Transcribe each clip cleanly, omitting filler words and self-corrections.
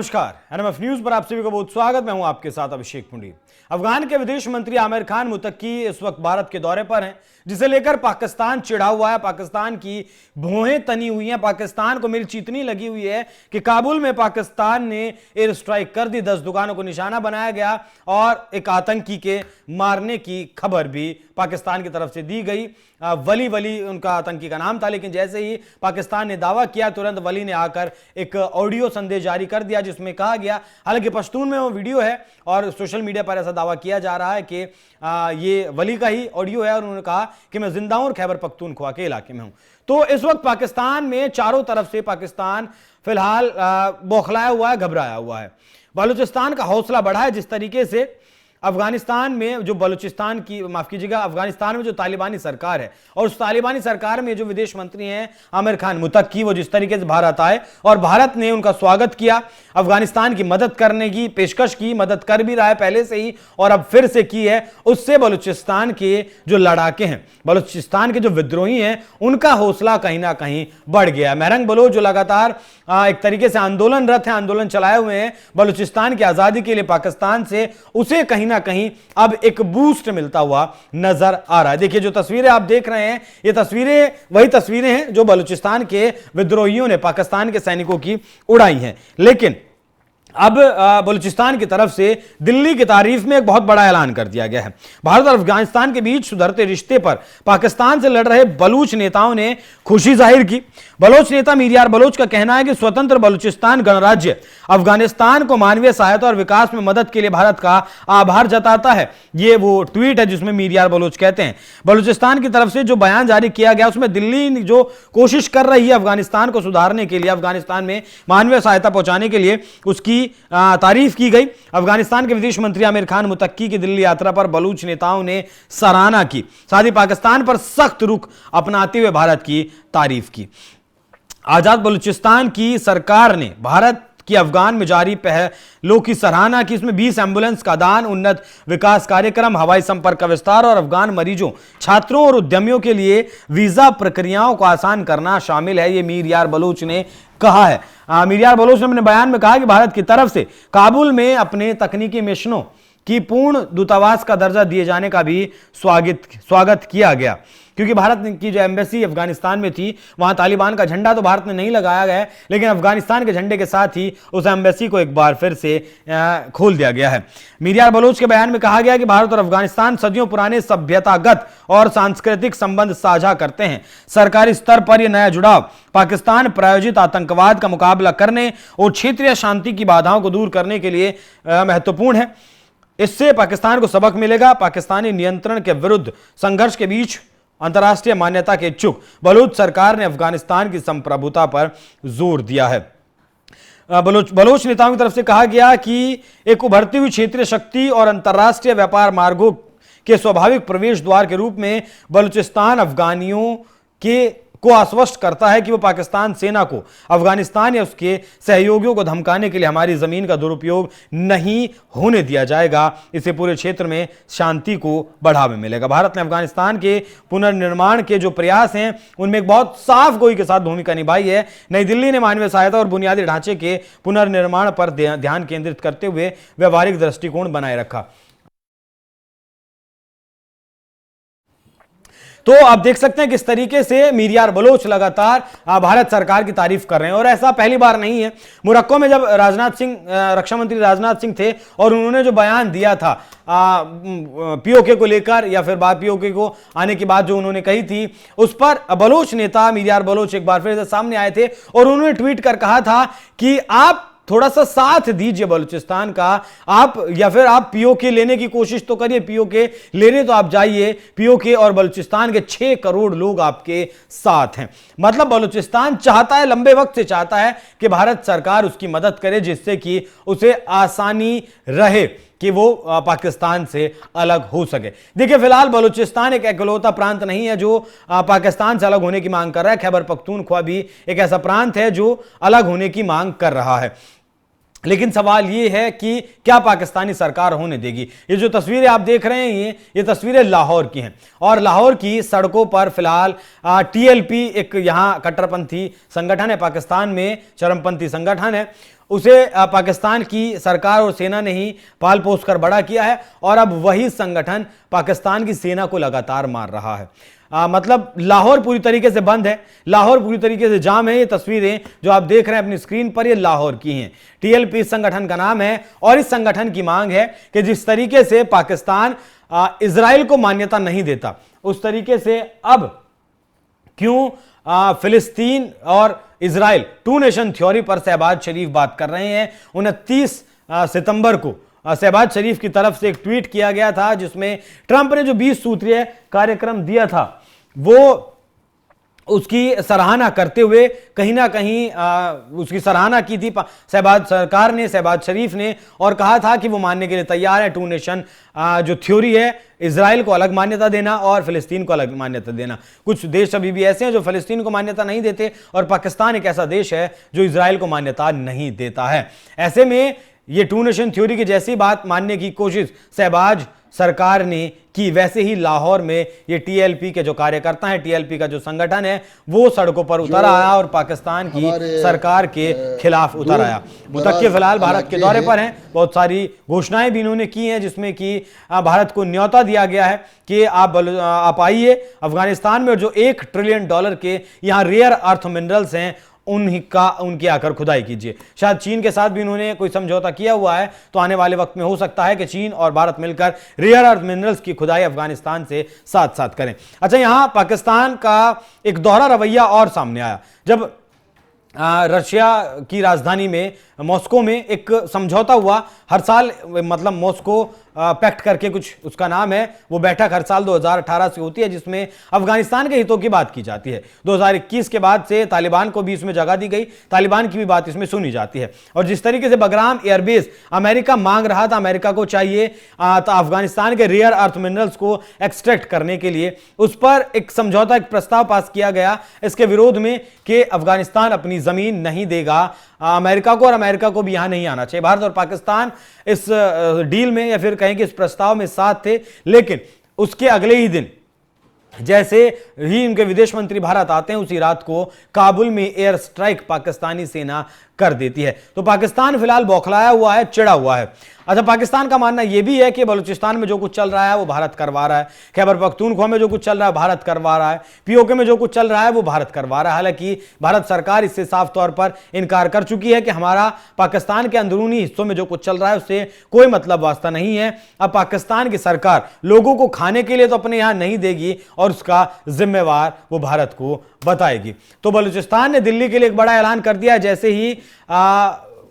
नमस्कार, NMF news पर आप सभी का बहुत स्वागत। मैं हूं आपके साथ अभिषेक पुंडी। अफगान के विदेश मंत्री आमिर खान मुत्तकी इस वक्त भारत के दौरे पर हैं, जिसे लेकर पाकिस्तान चिढ़ा हुआ है। पाकिस्तान की भौहें तनी हुई हैं। पाकिस्तान को मिर्ची इतनी लगी हुई है कि काबुल में पाकिस्तान ने एयर स्ट्राइक कर दी, 10 दुकानों को निशाना बनाया गया और एक आतंकी के मारने की खबर भी पाकिस्तान की तरफ से दी गई। वली उनका आतंकी का नाम था, लेकिन जैसे ही पाकिस्तान ने दावा किया, तुरंत वली ने आकर एक ऑडियो संदेश जारी कर दिया, जिसमें कहा गया, हालांकि पश्तून में वो वीडियो है और सोशल मीडिया पर ऐसा दावा किया जा रहा है कि ये वली का ही ऑडियो है और उन्होंने कहा कि मैं जिंदा हूं और खैबर पख्तूनख्वा के इलाके में हूं। तो इस वक्त पाकिस्तान में चारों तरफ से पाकिस्तान फिलहाल बौखलाया हुआ है, घबराया हुआ है। बलूचिस्तान का हौसला बढ़ा है। जिस तरीके से अफगानिस्तान में जो बलूचिस्तान की माफ कीजिएगा अफगानिस्तान में जो तालिबानी सरकार है और उस तालिबानी सरकार में जो विदेश मंत्री हैं आमिर खान मुत्तकी, वो जिस तरीके से भारत आए और भारत ने उनका स्वागत किया, अफगानिस्तान की मदद करने की पेशकश की, मदद कर भी रहा है पहले से ही और अब फिर से की है, उससे बलूचिस्तान के जो लड़ाके हैं, बलूचिस्तान के जो विद्रोही हैं, उनका हौसला कहीं ना कहीं बढ़ गया। मेहरंग बलोच जो लगातार एक तरीके से आंदोलनरत हैं, आंदोलन चलाए हुए हैं बलूचिस्तान की आजादी के लिए पाकिस्तान से, उसे कहीं ना कहीं अब एक बूस्ट मिलता हुआ नजर आ रहा है। देखिए जो तस्वीरें आप देख रहे हैं, ये तस्वीरें वही तस्वीरें हैं जो बलूचिस्तान के विद्रोहियों ने पाकिस्तान के सैनिकों की उड़ाई हैं। लेकिन अब बलूचिस्तान की तरफ से दिल्ली की तारीफ में एक बहुत बड़ा ऐलान कर दिया गया है। भारत और अफगानिस्तान के बीच सुधरते रिश्ते पर पाकिस्तान से लड़ रहे बलूच नेताओं ने खुशी जाहिर की। बलोच नेता मीरियार बलोच का कहना है कि स्वतंत्र बलूचिस्तान गणराज्य अफगानिस्तान को मानवीय सहायता और विकास में मदद के लिए भारत का आभार जताता है। ये वो ट्वीट है जिसमें मीरियार बलोच कहते हैं। बलूचिस्तान की तरफ से जो बयान जारी किया गया उसमें दिल्ली जो कोशिश कर रही है अफगानिस्तान को सुधारने के लिए, अफगानिस्तान में मानवीय सहायता पहुंचाने के लिए, उसकी तारीफ की गई। अफगानिस्तान के विदेश मंत्री आमिर खान मुत्तकी की दिल्ली यात्रा पर बलूच नेताओं ने सराहना की, साथ ही पाकिस्तान पर सख्त रुख अपनाते हुए भारत की तारीफ की। आजाद बलूचिस्तान की सरकार ने भारत की अफगान में जारी पहलों की सराहना की। इसमें 20 एम्बुलेंस का दान, उन्नत विकास कार्यक्रम, हवाई संपर्क का विस्तार और अफगान मरीजों, छात्रों और उद्यमियों के लिए वीजा प्रक्रियाओं को आसान करना शामिल है, ये मीरियार बलोच ने कहा है। मीरियार बलोच ने अपने बयान में कहा कि भारत की तरफ से काबुल में अपने तकनीकी मिशनों की पूर्ण दूतावास का दर्जा दिए जाने का भी स्वागत किया गया, क्योंकि भारत की जो एम्बेसी अफगानिस्तान में थी वहां तालिबान का झंडा तो भारत में नहीं लगाया गया है, लेकिन अफगानिस्तान के झंडे के साथ ही उस एम्बेसी को एक बार फिर से खोल दिया गया है। मीरियार बलोच के बयान में कहा गया कि भारत और अफगानिस्तान सदियों पुराने सभ्यतागत और सांस्कृतिक संबंध साझा करते हैं। सरकारी स्तर पर यह नया जुड़ाव पाकिस्तान प्रायोजित आतंकवाद का मुकाबला करने और क्षेत्रीय शांति की बाधाओं को दूर करने के लिए महत्वपूर्ण है। इससे पाकिस्तान को सबक मिलेगा। पाकिस्तानी नियंत्रण के विरुद्ध संघर्ष के बीच अंतर्राष्ट्रीय मान्यता के इच्छुक बलूच सरकार ने अफगानिस्तान की संप्रभुता पर जोर दिया है। बलोच नेताओं की तरफ से कहा गया कि एक उभरती हुई क्षेत्रीय शक्ति और अंतर्राष्ट्रीय व्यापार मार्गों के स्वाभाविक प्रवेश द्वार के रूप में बलूचिस्तान अफगानियों को आश्वस्त करता है कि वो पाकिस्तान सेना को अफगानिस्तान या उसके सहयोगियों को धमकाने के लिए हमारी जमीन का दुरुपयोग नहीं होने दिया जाएगा। इससे पूरे क्षेत्र में शांति को बढ़ावा मिलेगा। भारत ने अफगानिस्तान के पुनर्निर्माण के जो प्रयास हैं उनमें एक बहुत साफ गोई के साथ भूमिका निभाई है। नई दिल्ली ने मानवीय सहायता और बुनियादी ढांचे के पुनर्निर्माण पर ध्यान केंद्रित करते हुए व्यवहारिक दृष्टिकोण बनाए रखा। तो आप देख सकते हैं किस तरीके से मीरियार बलोच लगातार भारत सरकार की तारीफ कर रहे हैं और ऐसा पहली बार नहीं है। मोरक्को में जब राजनाथ सिंह, रक्षा मंत्री राजनाथ सिंह थे और उन्होंने जो बयान दिया था पीओके को लेकर या फिर पीओके को आने की बात जो उन्होंने कही थी, उस पर बलोच नेता मीरियार बलोच एक बार फिर से सामने आए थे और उन्होंने ट्वीट कर कहा था कि आप थोड़ा सा साथ दीजिए बलूचिस्तान का, आप या फिर आप पीओके लेने की कोशिश तो करिए, पीओके लेने तो आप जाइए, पीओके और बलूचिस्तान के 6 करोड़ लोग आपके साथ हैं। मतलब बलूचिस्तान चाहता है, लंबे वक्त से चाहता है कि भारत सरकार उसकी मदद करे, जिससे कि उसे आसानी रहे कि वो पाकिस्तान से अलग हो सके। देखिए फिलहाल बलूचिस्तान एक इकलौता प्रांत नहीं है जो पाकिस्तान से अलग होने की मांग कर रहा है। खैबर पख्तूनख्वा भी एक ऐसा प्रांत है जो अलग होने की मांग कर रहा है। लेकिन सवाल यह है कि क्या पाकिस्तानी सरकार होने देगी। ये जो तस्वीरें आप देख रहे हैं ये तस्वीरें लाहौर की हैं और लाहौर की सड़कों पर फिलहाल टीएलपी एक यहां कट्टरपंथी संगठन है, पाकिस्तान में चरमपंथी संगठन है, उसे पाकिस्तान की सरकार और सेना ने ही पाल पोस कर बड़ा किया है और अब वही संगठन पाकिस्तान की सेना को लगातार मार रहा है। मतलब लाहौर पूरी तरीके से बंद है, लाहौर पूरी तरीके से जाम है। ये तस्वीरें जो आप देख रहे हैं अपनी स्क्रीन पर, ये लाहौर की हैं। टीएलपी इस संगठन का नाम है और इस संगठन की मांग है कि जिस तरीके से पाकिस्तान इजराइल को मान्यता नहीं देता, उस तरीके से अब क्यों फिलिस्तीन और इजराइल टू नेशन थ्योरी पर शहबाज शरीफ बात कर रहे हैं। 29 सितंबर को शहबाज शरीफ की तरफ से एक ट्वीट किया गया था जिसमें ट्रंप ने जो 20 सूत्रीय कार्यक्रम दिया था वो उसकी सराहना करते हुए कहीं ना कहीं उसकी सराहना की थी शहबाज सरकार ने, शहबाज शरीफ ने, और कहा था कि वो मानने के लिए तैयार है टू नेशन जो थ्योरी है, इजराइल को अलग मान्यता देना और फिलिस्तीन को अलग मान्यता देना। कुछ देश अभी भी ऐसे हैं जो फिलिस्तीन को मान्यता नहीं देते और पाकिस्तान एक ऐसा देश है जो इजराइल को मान्यता नहीं देता है। ऐसे में ये टू नेशन थ्योरी की जैसी बात मानने की कोशिश शहबाज सरकार ने की, वैसे ही लाहौर में ये टीएलपी के जो कार्यकर्ता हैं, टीएलपी का जो संगठन है, वो सड़कों पर उतर आया और पाकिस्तान की सरकार के खिलाफ उतर आया। मुतक्की फिलहाल भारत के दौरे पर हैं, बहुत सारी घोषणाएं भी इन्होंने की हैं जिसमें कि भारत को न्योता दिया गया है कि आप आइए अफगानिस्तान में जो $1 ट्रिलियन के यहाँ रेयर अर्थ मिनरल्स हैं उनकी आकर खुदाई कीजिए। शायद चीन के साथ भी उन्होंने कोई समझौता किया हुआ है, तो आने वाले वक्त में हो सकता है कि चीन और भारत मिलकर रेयर अर्थ मिनरल्स की खुदाई अफगानिस्तान से साथ साथ करें। अच्छा, यहां पाकिस्तान का एक दोहरा रवैया और सामने आया जब रशिया की राजधानी में मॉस्को में एक समझौता हुआ। हर साल मतलब मॉस्को पैक्ट करके कुछ उसका नाम है, वो बैठक हर साल 2018 से होती है जिसमें अफगानिस्तान के हितों की बात की जाती है। 2021 के बाद से तालिबान को भी इसमें जगह दी गई, तालिबान की भी बात इसमें सुनी जाती है। और जिस तरीके से बगराम एयरबेस अमेरिका मांग रहा था, अमेरिका को चाहिए तो अफगानिस्तान के रेयर अर्थ मिनरल्स को एक्सट्रैक्ट करने के लिए, उस पर एक समझौता, एक प्रस्ताव पास किया गया इसके विरोध में कि अफगानिस्तान अपनी जमीन नहीं देगा अमेरिका को और अमेरिका को भी यहां नहीं आना चाहिए। भारत और पाकिस्तान इस डील में या फिर कहें कि इस प्रस्ताव में साथ थे, लेकिन उसके अगले ही दिन जैसे ही इनके विदेश मंत्री भारत आते हैं, उसी रात को काबुल में एयर स्ट्राइक पाकिस्तानी सेना कर देती है। तो पाकिस्तान फिलहाल बौखलाया हुआ है, चिढ़ा हुआ है। अच्छा, पाकिस्तान का मानना यह भी है कि बलूचिस्तान में जो कुछ चल रहा है वो भारत करवा रहा है, खैबर पख्तूनख्वा में जो कुछ चल रहा है भारत करवा रहा है, पीओके में जो कुछ चल रहा है वो भारत करवा रहा है। हालांकि भारत सरकार इससे साफ तौर पर इनकार कर चुकी है कि हमारा पाकिस्तान के अंदरूनी हिस्सों में जो कुछ चल रहा है उससे कोई मतलब वास्ता नहीं है। अब पाकिस्तान की सरकार लोगों को खाने के लिए तो अपने यहां नहीं देगी और उसका जिम्मेवार वो भारत को बताएगी। तो बलूचिस्तान ने दिल्ली के लिए एक बड़ा ऐलान कर दिया। जैसे ही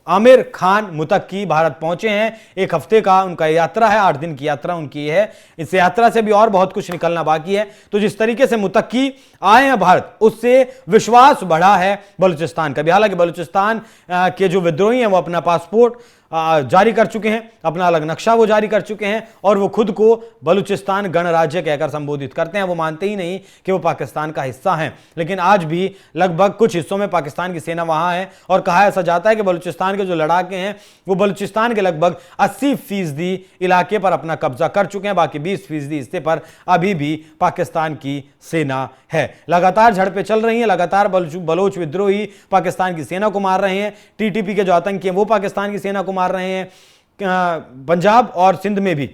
आमिर खान मुतक्की भारत पहुंचे हैं, एक हफ्ते का उनका यात्रा है, 8 दिन की यात्रा उनकी है। इस यात्रा से भी और बहुत कुछ निकलना बाकी है। तो जिस तरीके से मुतक्की आए हैं भारत, उससे विश्वास बढ़ा है बलूचिस्तान का भी। हालांकि बलूचिस्तान के जो विद्रोही हैं वो अपना पासपोर्ट जारी कर चुके हैं, अपना अलग नक्शा वो जारी कर चुके हैं और वो खुद को बलूचिस्तान गणराज्य कहकर संबोधित करते हैं। वो मानते ही नहीं कि वो पाकिस्तान का हिस्सा हैं, लेकिन आज भी लगभग कुछ हिस्सों में पाकिस्तान की सेना वहां है और कहा ऐसा जाता है कि बलूचिस्तान के जो लड़ाके हैं वो बलूचिस्तान के लगभग 80% इलाके पर अपना कब्जा कर चुके हैं। बाकी 20% हिस्से पर अभी भी पाकिस्तान की सेना है। लगातार झड़पें चल रही हैं, लगातार बलोच विद्रोही पाकिस्तान की सेना को मार रहे हैं। टीटीपी के जो आतंकी हैं वो पाकिस्तान की सेना को मार रहे हैं। पंजाब और सिंध में भी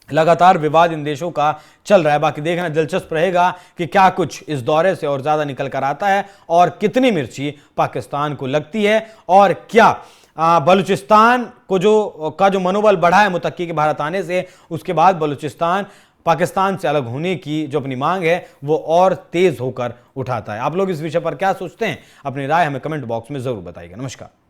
लगातार विवाद इन देशों का चल रहा है। बाकी देखना दिलचस्प रहेगा कि क्या कुछ इस दौरे से और ज्यादा निकल कर आता है और कितनी मिर्ची पाकिस्तान को लगती है और क्या बलूचिस्तान को जो मनोबल बढ़ा है मुतक्की के भारत आने से, उसके बाद बलूचिस्तान पाकिस्तान से अलग होने की जो अपनी मांग है वो और तेज होकर उठाता है। आप लोग इस विषय पर क्या सोचते हैं? अपनी राय हमें कमेंट बॉक्स में जरूर बताइएगा। नमस्कार।